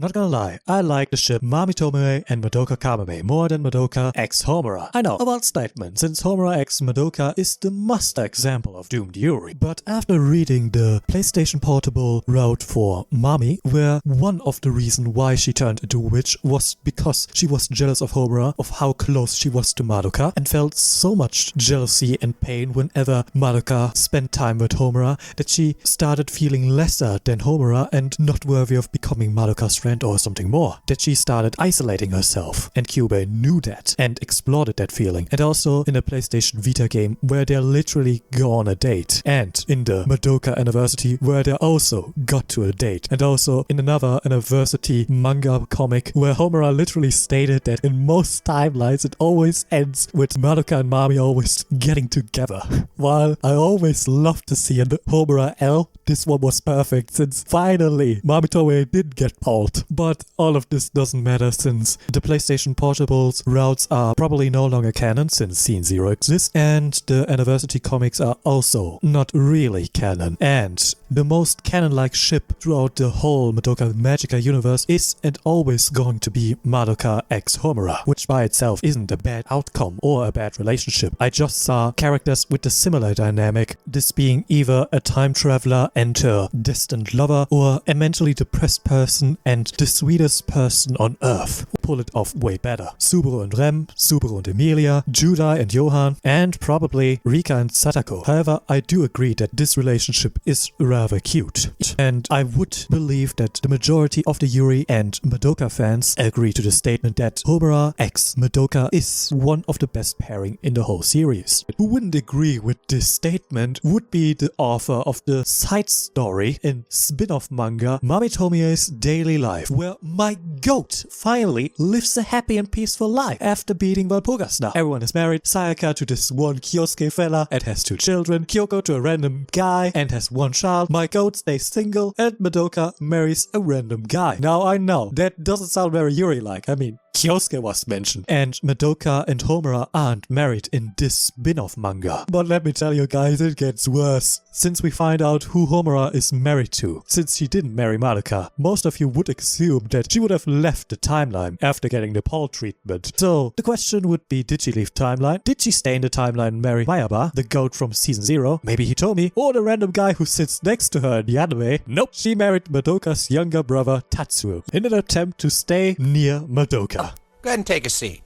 Not gonna lie, I like the ship Mami Tomoe and Madoka Kaname more than Madoka x Homura. I know, a wild statement, since Homura x Madoka is the master example of doomed Yuri. But after reading the PlayStation Portable route for Mami, where one of the reasons why she turned into a witch was because she was jealous of Homura, of how close she was to Madoka, and felt so much jealousy and pain whenever Madoka spent time with Homura that she started feeling lesser than Homura and not worthy of becoming Madoka's friend or something more. That she started isolating herself, and Kyubey knew that and explored that feeling. And also in a PlayStation Vita game where they literally go on a date, and in the Madoka Anniversary where they also got to a date, and also in another Anniversary manga comic where Homura literally stated that in most timelines it always ends with Madoka and Mami always getting together. While I always loved to see in the Homura L, this one was perfect since finally Mami Tomoe did get pulled. But all of this doesn't matter since the PlayStation Portables routes are probably no longer canon since Scene Zero exists, and the Anniversary comics are also not really canon. And the most canon-like ship throughout the whole Madoka Magica universe is and always going to be Madoka x Homura, which by itself isn't a bad outcome or a bad relationship. I just saw characters with a similar dynamic, this being either a time traveler and her distant lover, or a mentally depressed person and the sweetest person on earth. Pull it off way better. Subaru and Rem, Subaru and Emilia, Judai and Johan, and probably Rika and Satako. However, I do agree that this relationship is rather cute. And I would believe that the majority of the Yuri and Madoka fans agree to the statement that Homura x Madoka is one of the best pairing in the whole series. Who wouldn't agree with this statement would be the author of the side story in spin-off manga Mami Tomoe's Daily Life, where my goat finally lives a happy and peaceful life after beating Walpurgis now. Everyone is married, Sayaka to this one Kyosuke fella and has 2 children, Kyoko to a random guy and has 1 child, my goat stays single, and Madoka marries a random guy. Now I know, that doesn't sound very Yuri-like. I mean, Kyosuke was mentioned, and Madoka and Homura aren't married in this spin-off manga. But let me tell you guys, it gets worse. Since we find out who Homura is married to, since she didn't marry Madoka, most of you would assume that she would have left the timeline after getting the Paul treatment. So, the question would be, did she leave timeline? Did she stay in the timeline and marry Mayaba, the goat from season 0? Maybe Hitomi, or the random guy who sits next to her in the anime? Nope, she married Madoka's younger brother Tatsuo, in an attempt to stay near Madoka. Go ahead and take a seat.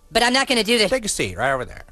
But I'm not gonna do this. Take a seat right over there.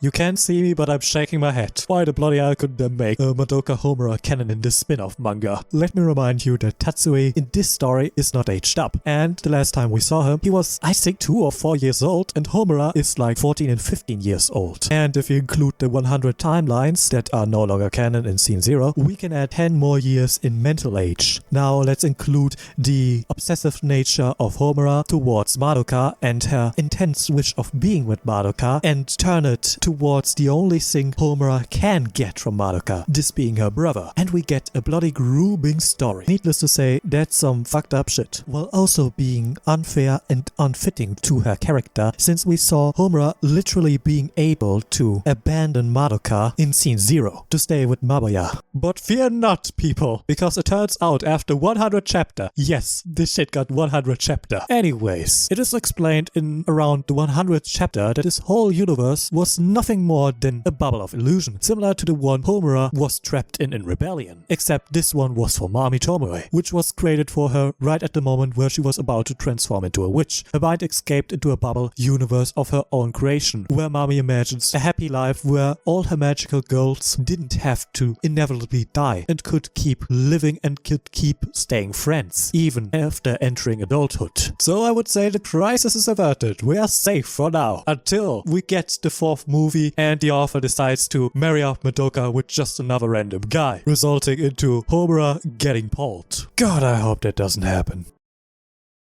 You can't see me, but I'm shaking my head. Why the bloody hell couldn't they make a Madoka Homura canon in this spin-off manga? Let me remind you that Tatsue in this story is not aged up. And the last time we saw him, he was, I think, 2 or 4 years old, and Homura is like 14 and 15 years old. And if you include the 100 timelines that are no longer canon in Scene 0, we can add 10 more years in mental age. Now let's include the obsessive nature of Homura towards Madoka and her intense wish of being with Madoka, and turn it towards the only thing Homura can get from Madoka, this being her brother. And we get a bloody grooming story. Needless to say, that's some fucked up shit. While also being unfair and unfitting to her character, since we saw Homura literally being able to abandon Madoka in Scene 0 to stay with Mabuya. But fear not, people, because it turns out after 100 chapter, yes, this shit got 100 chapter. Anyways, it is explained in around the 100th chapter that this whole universe was nothing more than a bubble of illusion, similar to the one Homura was trapped in Rebellion. Except this one was for Mami Tomoe, which was created for her right at the moment where she was about to transform into a witch. Her mind escaped into a bubble universe of her own creation, where Mami imagines a happy life where all her magical girls didn't have to inevitably die and could keep living and could keep staying friends, even after entering adulthood. So I would say the crisis is averted. We are safe for now, until we get the 4th movie and the author decides to marry off Madoka with just another random guy, resulting into Homura getting pulled. God, I hope that doesn't happen.